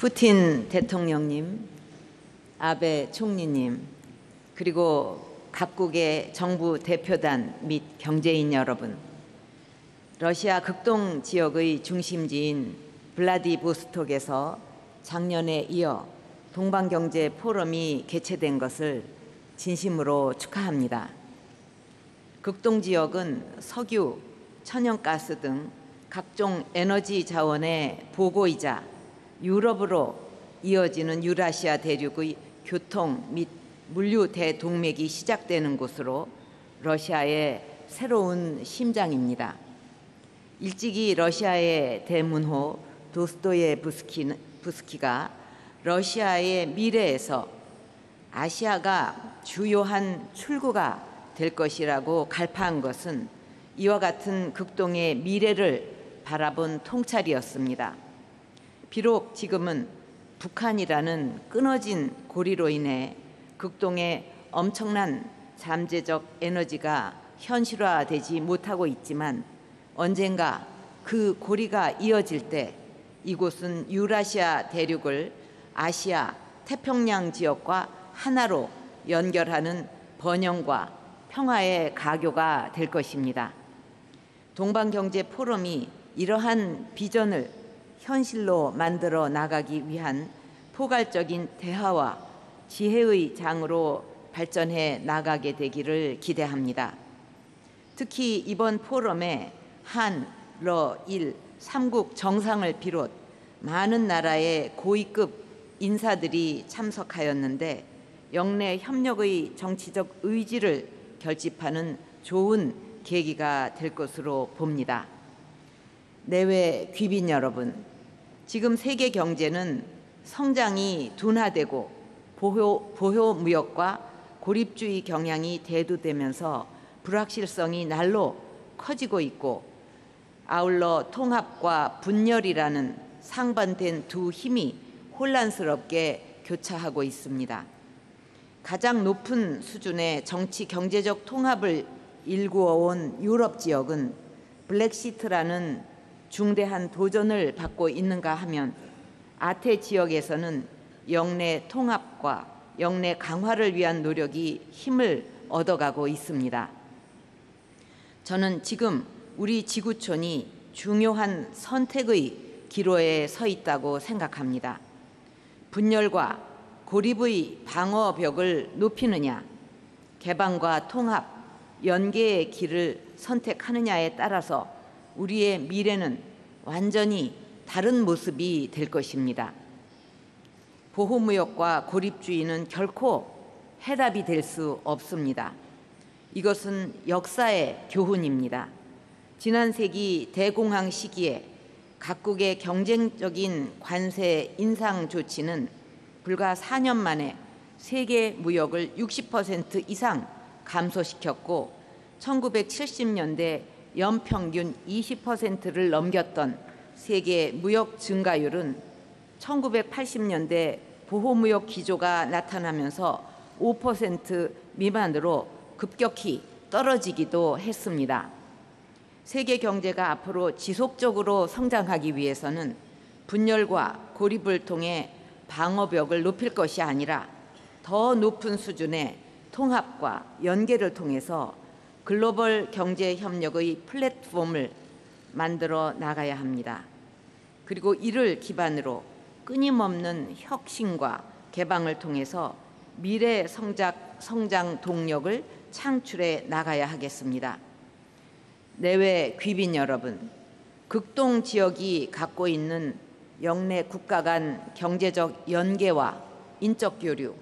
푸틴 대통령님, 아베 총리님, 그리고 각국의 정부 대표단 및 경제인 여러분, 러시아 극동 지역의 중심지인 블라디보스톡에서 작년에 이어 동방경제 포럼이 개최된 것을 진심으로 축하합니다. 극동 지역은 석유, 천연가스 등 각종 에너지 자원의 보고이자 유럽으로 이어지는 유라시아 대륙의 교통 및 물류 대동맥이 시작되는 곳으로 러시아의 새로운 심장입니다. 일찍이 러시아의 대문호 도스토예브스키가 러시아의 미래에서 아시아가 주요한 출구가 될 것이라고 갈파한 것은 이와 같은 극동의 미래를 바라본 통찰이었습니다. 비록 지금은 북한이라는 끊어진 고리로 인해 극동의 엄청난 잠재적 에너지가 현실화되지 못하고 있지만 언젠가 그 고리가 이어질 때 이곳은 유라시아 대륙을 아시아 태평양 지역과 하나로 연결하는 번영과 평화의 가교가 될 것입니다. 동방경제 포럼이 이러한 비전을 현실로 만들어 나가기 위한 포괄적인 대화와 지혜의 장으로 발전해 나가게 되기를 기대합니다. 특히 이번 포럼에 한, 러, 일, 3국 정상을 비롯 많은 나라의 고위급 인사들이 참석하였는데 영내 협력의 정치적 의지를 결집하는 좋은 계기가 될 것으로 봅니다. 내외 귀빈 여러분, 지금 세계 경제는 성장이 둔화되고 보호 무역과 고립주의 경향이 대두되면서 불확실성이 날로 커지고 있고 아울러 통합과 분열이라는 상반된 두 힘이 혼란스럽게 교차하고 있습니다. 가장 높은 수준의 정치 경제적 통합을 일구어온 유럽 지역은 브렉시트라는 중대한 도전을 받고 있는가 하면 아태 지역에서는 영내 통합과 영내 강화를 위한 노력이 힘을 얻어가고 있습니다. 저는 지금 우리 지구촌이 중요한 선택의 기로에 서 있다고 생각합니다. 분열과 고립의 방어벽을 높이느냐, 개방과 통합, 연계의 길을 선택하느냐에 따라서 우리의 미래는 완전히 다른 모습이 될 것입니다. 보호무역과 고립주의는 결코 해답이 될 수 없습니다. 이것은 역사의 교훈입니다. 지난 세기 대공황 시기에 각국의 경쟁적인 관세 인상 조치는 불과 4년 만에 세계 무역을 60% 이상 감소시켰고 1970년대 연평균 20%를 넘겼던 세계 무역 증가율은 1980년대 보호무역 기조가 나타나면서 5% 미만으로 급격히 떨어지기도 했습니다. 세계 경제가 앞으로 지속적으로 성장하기 위해서는 분열과 고립을 통해 방어벽을 높일 것이 아니라 더 높은 수준의 통합과 연계를 통해서 글로벌 경제 협력의 플랫폼을 만들어 나가야 합니다. 그리고 이를 기반으로 끊임없는 혁신과 개방을 통해서 미래 성장 동력을 창출해 나가야 하겠습니다. 내외 귀빈 여러분, 극동 지역이 갖고 있는 영내 국가 간 경제적 연계와 인적 교류,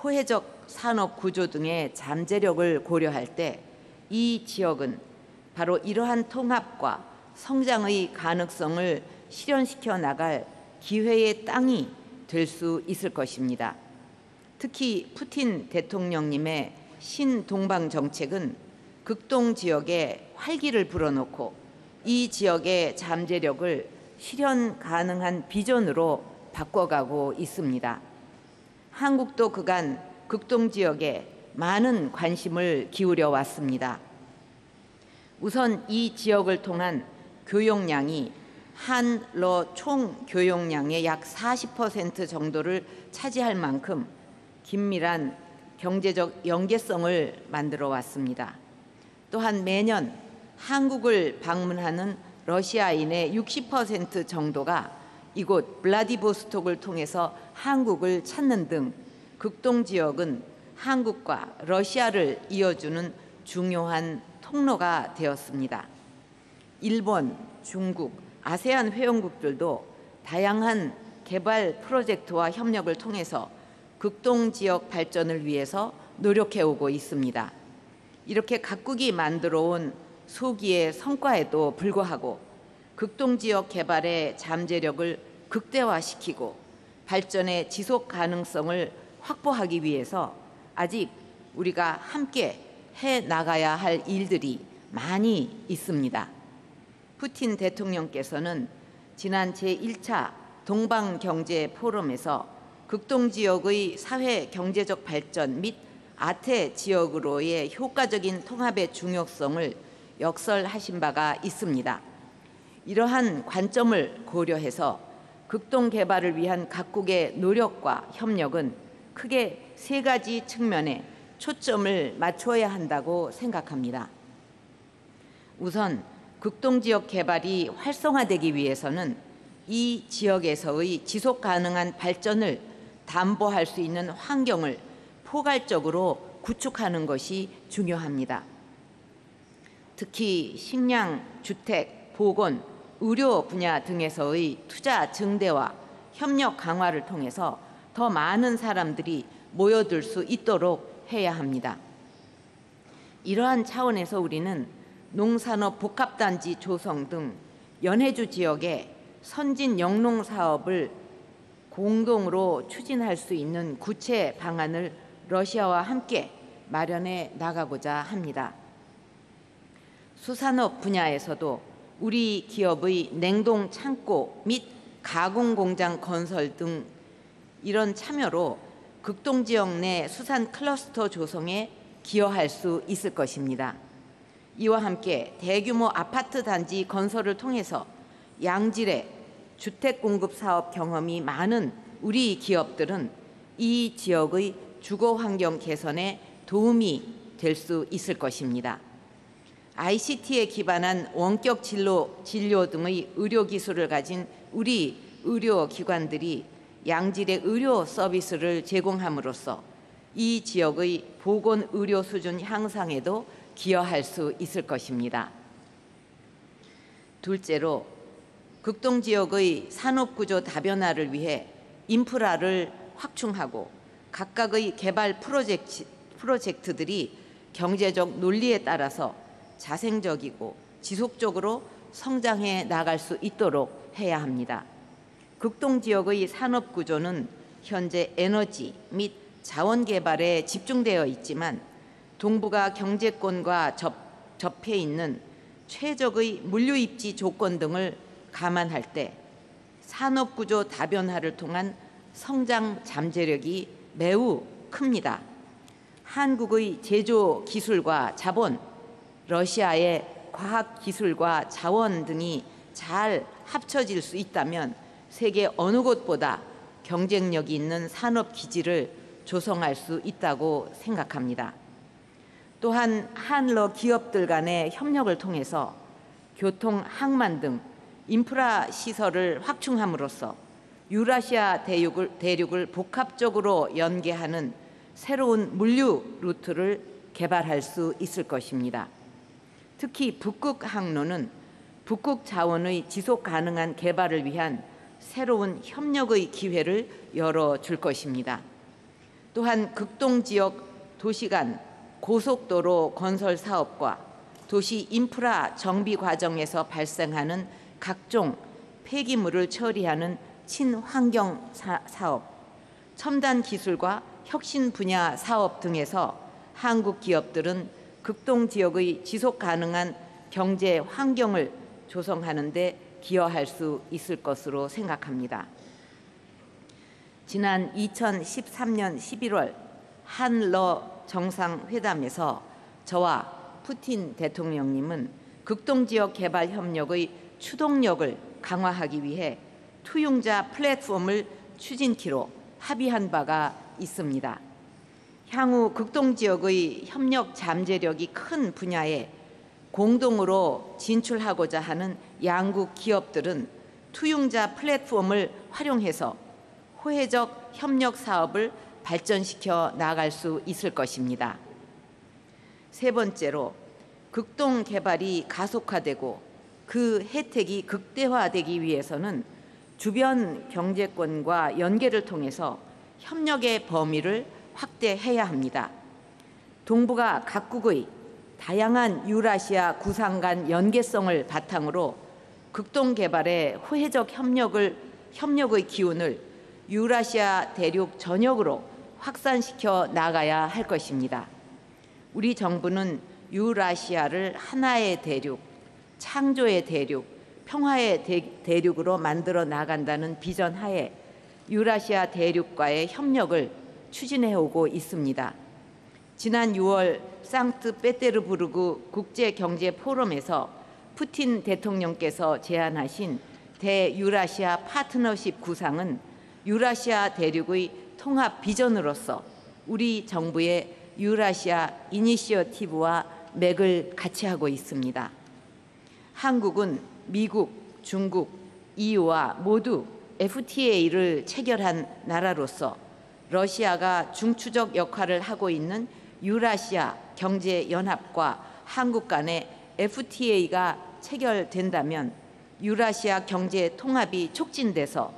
호혜적 산업 구조 등의 잠재력을 고려할 때 이 지역은 바로 이러한 통합과 성장의 가능성을 실현시켜 나갈 기회의 땅이 될 수 있을 것입니다. 특히 푸틴 대통령님의 신동방 정책은 극동 지역에 활기를 불어넣고 이 지역의 잠재력을 실현 가능한 비전으로 바꿔가고 있습니다. 한국도 그간 극동 지역에 많은 관심을 기울여 왔습니다. 우선 이 지역을 통한 교역량이 한러 총 교역량의 약 40% 정도를 차지할 만큼 긴밀한 경제적 연계성을 만들어 왔습니다. 또한 매년 한국을 방문하는 러시아인의 60% 정도가 이곳 블라디보스톡을 통해서 한국을 찾는 등 극동 지역은 한국과 러시아를 이어주는 중요한 통로가 되었습니다. 일본, 중국, 아세안 회원국들도 다양한 개발 프로젝트와 협력을 통해서 극동 지역 발전을 위해서 노력해 오고 있습니다. 이렇게 각국이 만들어 온 소기의 성과에도 불구하고 극동 지역 개발의 잠재력을 극대화시키고 발전의 지속 가능성을 확보하기 위해서 아직 우리가 함께 해 나가야 할 일들이 많이 있습니다. 푸틴 대통령께서는 지난 제1차 동방경제 포럼에서 극동 지역의 사회 경제적 발전 및 아태 지역으로의 효과적인 통합의 중요성을 역설하신 바가 있습니다. 이러한 관점을 고려해서 극동 개발을 위한 각국의 노력과 협력은 크게 세 가지 측면에 초점을 맞추어야 한다고 생각합니다. 우선 극동 지역 개발이 활성화되기 위해서는 이 지역에서의 지속 가능한 발전을 담보할 수 있는 환경을 포괄적으로 구축하는 것이 중요합니다. 특히 식량, 주택, 보건, 의료 분야 등에서의 투자 증대와 협력 강화를 통해서 더 많은 사람들이 모여들 수 있도록 해야 합니다. 이러한 차원에서 우리는 농산업 복합단지 조성 등 연해주 지역의 선진 영농 사업을 공동으로 추진할 수 있는 구체 방안을 러시아와 함께 마련해 나가고자 합니다. 수산업 분야에서도 우리 기업의 냉동 창고 및 가공 공장 건설 등 이런 참여로 극동 지역 내 수산 클러스터 조성에 기여할 수 있을 것입니다. 이와 함께 대규모 아파트 단지 건설을 통해서 양질의 주택 공급 사업 경험이 많은 우리 기업들은 이 지역의 주거 환경 개선에 도움이 될 수 있을 것입니다. ICT에 기반한 원격 진료 등의 의료 기술을 가진 우리 의료기관들이 양질의 의료 서비스를 제공함으로써 이 지역의 보건 의료 수준 향상에도 기여할 수 있을 것입니다. 둘째로 극동 지역의 산업구조 다변화를 위해 인프라를 확충하고 각각의 개발 프로젝트들이 경제적 논리에 따라서 자생적이고 지속적으로 성장해 나갈 수 있도록 해야 합니다. 극동 지역의 산업 구조는 현재 에너지 및 자원 개발에 집중되어 있지만 동북아 경제권과 접해 있는 최적의 물류 입지 조건 등을 감안할 때 산업 구조 다변화를 통한 성장 잠재력이 매우 큽니다. 한국의 제조 기술과 자본, 러시아의 과학 기술과 자원 등이 잘 합쳐질 수 있다면 세계 어느 곳보다 경쟁력이 있는 산업 기지를 조성할 수 있다고 생각합니다. 또한 한러 기업들 간의 협력을 통해서 교통, 항만 등 인프라 시설을 확충함으로써 유라시아 대륙을 복합적으로 연계하는 새로운 물류 루트를 개발할 수 있을 것입니다. 특히 북극 항로는 북극 자원의 지속 가능한 개발을 위한 새로운 협력의 기회를 열어줄 것입니다. 또한 극동 지역 도시 간 고속도로 건설 사업과 도시 인프라 정비 과정에서 발생하는 각종 폐기물을 처리하는 친환경 사업, 첨단 기술과 혁신 분야 사업 등에서 한국 기업들은 극동 지역의 지속 가능한 경제 환경을 조성하는 데 기여할 수 있을 것으로 생각합니다. 지난 2013년 11월 한러 정상회담에서 저와 푸틴 대통령님은 극동 지역 개발 협력의 추동력을 강화하기 위해 투융자 플랫폼을 추진키로 합의한 바가 있습니다. 향후 극동지역의 협력 잠재력이 큰 분야에 공동으로 진출하고자 하는 양국 기업들은 투융자 플랫폼을 활용해서 호혜적 협력 사업을 발전시켜 나갈 수 있을 것입니다. 세 번째로, 극동 개발이 가속화되고 그 혜택이 극대화되기 위해서는 주변 경제권과 연계를 통해서 협력의 범위를 확대해야 합니다. 동북아 각국의 다양한 유라시아 구상 간 연계성을 바탕으로 극동 개발의 호혜적 협력의 기운을 유라시아 대륙 전역으로 확산시켜 나가야 할 것입니다. 우리 정부는 유라시아를 하나의 대륙, 창조의 대륙, 평화의 대륙으로 만들어 나간다는 비전 하에 유라시아 대륙과의 협력을 추진해 오고 있습니다. 지난 6월 상트페테르부르크 국제경제포럼에서 푸틴 대통령께서 제안하신 대유라시아 파트너십 구상은 유라시아 대륙의 통합 비전으로서 우리 정부의 유라시아 이니시어티브와 맥을 같이 하고 있습니다. 한국은 미국, 중국, EU와 모두 FTA를 체결한 나라로서 러시아가 중추적 역할을 하고 있는 유라시아 경제연합과 한국 간의 FTA가 체결된다면 유라시아 경제 통합이 촉진돼서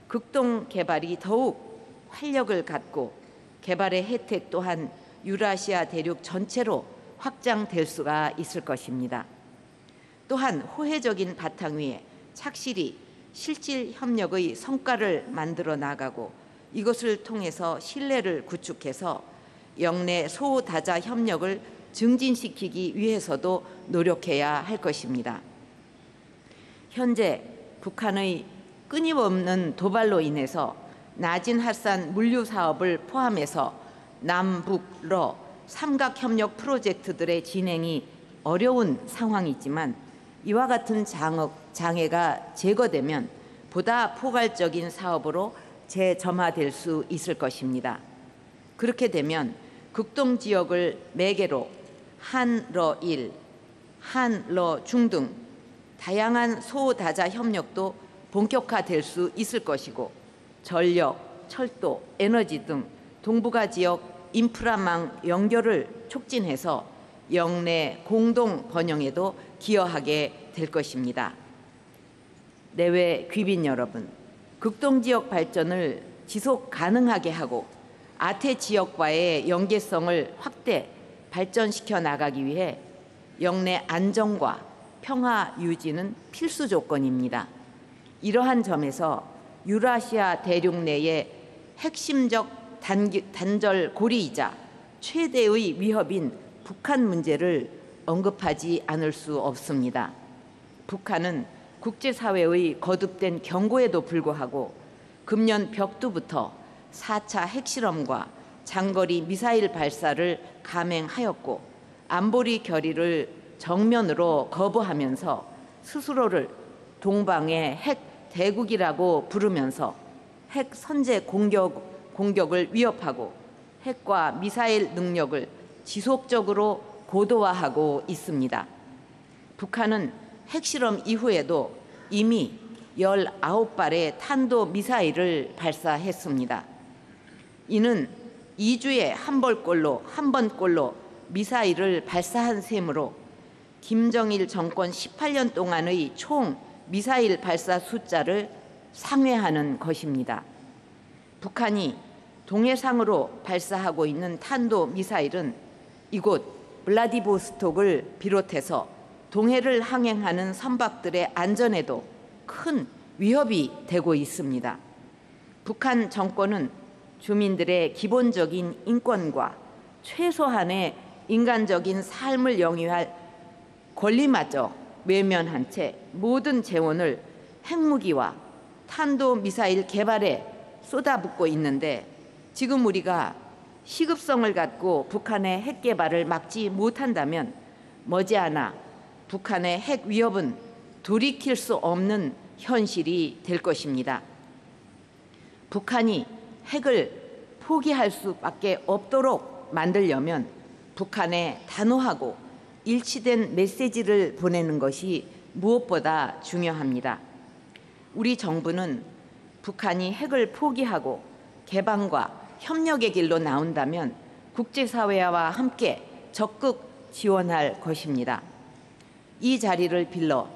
극동 개발이 더욱 활력을 갖고 개발의 혜택 또한 유라시아 대륙 전체로 확장될 수가 있을 것입니다. 또한 호혜적인 바탕 위에 착실히 실질 협력의 성과를 만들어 나가고 이것을 통해서 신뢰를 구축해서 영내 소다자 협력을 증진시키기 위해서도 노력해야 할 것입니다. 현재 북한의 끊임없는 도발로 인해서 나진하산 물류 사업을 포함해서 남북러 삼각협력 프로젝트들의 진행이 어려운 상황이지만 이와 같은 장애가 제거되면 보다 포괄적인 사업으로 재점화될 수 있을 것입니다. 그렇게 되면 극동 지역을 매개로 한러일, 한러중 등 다양한 소다자 협력도 본격화될 수 있을 것이고 전력, 철도, 에너지 등 동북아 지역 인프라망 연결을 촉진해서 영내 공동 번영에도 기여하게 될 것입니다. 내외 귀빈 여러분, 극동 지역 발전을 지속 가능하게 하고 아태 지역과의 연계성을 확대 발전시켜 나가기 위해 영내 안정과 평화 유지는 필수 조건입니다. 이러한 점에서 유라시아 대륙 내의 핵심적 단절 고리이자 최대의 위협인 북한 문제를 언급하지 않을 수 없습니다. 북한은 국제사회의 거듭된 경고에도 불구하고 금년 벽두부터 4차 핵실험과 장거리 미사일 발사를 감행하였고 안보리 결의를 정면으로 거부하면서 스스로를 동방의 핵 대국이라고 부르면서 핵 선제 공격을 위협하고 핵과 미사일 능력을 지속적으로 고도화하고 있습니다. 북한은 핵실험 이후에도 이미 19발의 탄도미사일을 발사했습니다. 이는 2주에 한 번꼴로 미사일을 발사한 셈으로 김정일 정권 18년 동안의 총 미사일 발사 숫자를 상회하는 것입니다. 북한이 동해상으로 발사하고 있는 탄도미사일은 이곳 블라디보스톡을 비롯해서 동해를 항행하는 선박들의 안전에도 큰 위협이 되고 있습니다. 북한 정권은 주민들의 기본적인 인권과 최소한의 인간적인 삶을 영위할 권리마저 외면한 채 모든 재원을 핵무기와 탄도미사일 개발에 쏟아붓고 있는데 지금 우리가 시급성을 갖고 북한의 핵 개발을 막지 못한다면 머지않아 북한의 핵 위협은 돌이킬 수 없는 현실이 될 것입니다. 북한이 핵을 포기할 수밖에 없도록 만들려면 북한에 단호하고 일치된 메시지를 보내는 것이 무엇보다 중요합니다. 우리 정부는 북한이 핵을 포기하고 개방과 협력의 길로 나온다면 국제사회와 함께 적극 지원할 것입니다. 이 자리를 빌러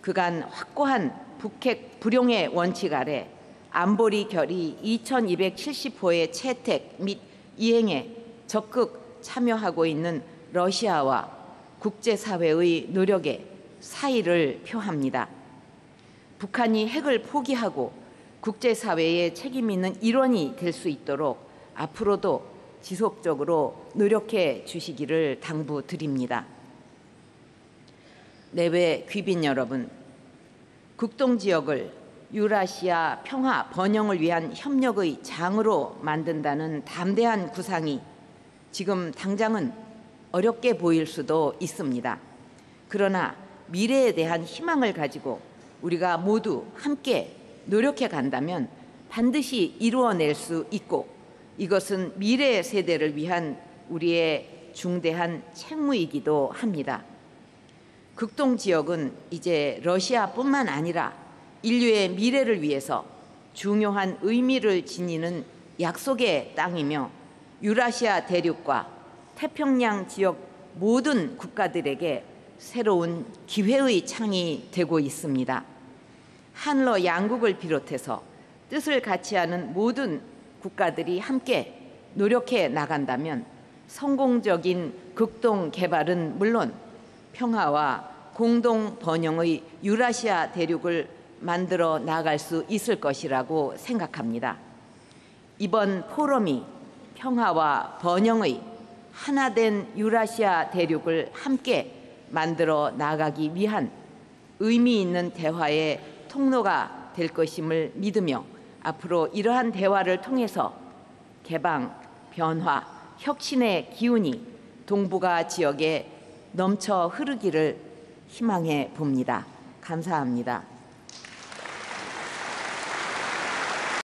그간 확고한 북핵 불용의 원칙 아래 안보리 결의 2270호의 채택 및 이행에 적극 참여하고 있는 러시아와 국제사회의 노력에 사의를 표합니다. 북한이 핵을 포기하고 국제사회의 책임 있는 일원이 될 수 있도록 앞으로도 지속적으로 노력해 주시기를 당부드립니다. 내외 귀빈 여러분, 극동지역을 유라시아 평화 번영을 위한 협력의 장으로 만든다는 담대한 구상이 지금 당장은 어렵게 보일 수도 있습니다. 그러나 미래에 대한 희망을 가지고 우리가 모두 함께 노력해 간다면 반드시 이루어낼 수 있고 이것은 미래 세대를 위한 우리의 중대한 책무이기도 합니다. 극동 지역은 이제 러시아뿐만 아니라 인류의 미래를 위해서 중요한 의미를 지니는 약속의 땅이며 유라시아 대륙과 태평양 지역 모든 국가들에게 새로운 기회의 창이 되고 있습니다. 한러 양국을 비롯해서 뜻을 같이 하는 모든 국가들이 함께 노력해 나간다면 성공적인 극동 개발은 물론 평화와 공동 번영의 유라시아 대륙을 만들어 나갈 수 있을 것이라고 생각합니다. 이번 포럼이 평화와 번영의 하나된 유라시아 대륙을 함께 만들어 나가기 위한 의미 있는 대화의 통로가 될 것임을 믿으며 앞으로 이러한 대화를 통해서 개방, 변화, 혁신의 기운이 동북아 지역에 넘쳐 흐르기를 희망해 봅니다. 감사합니다.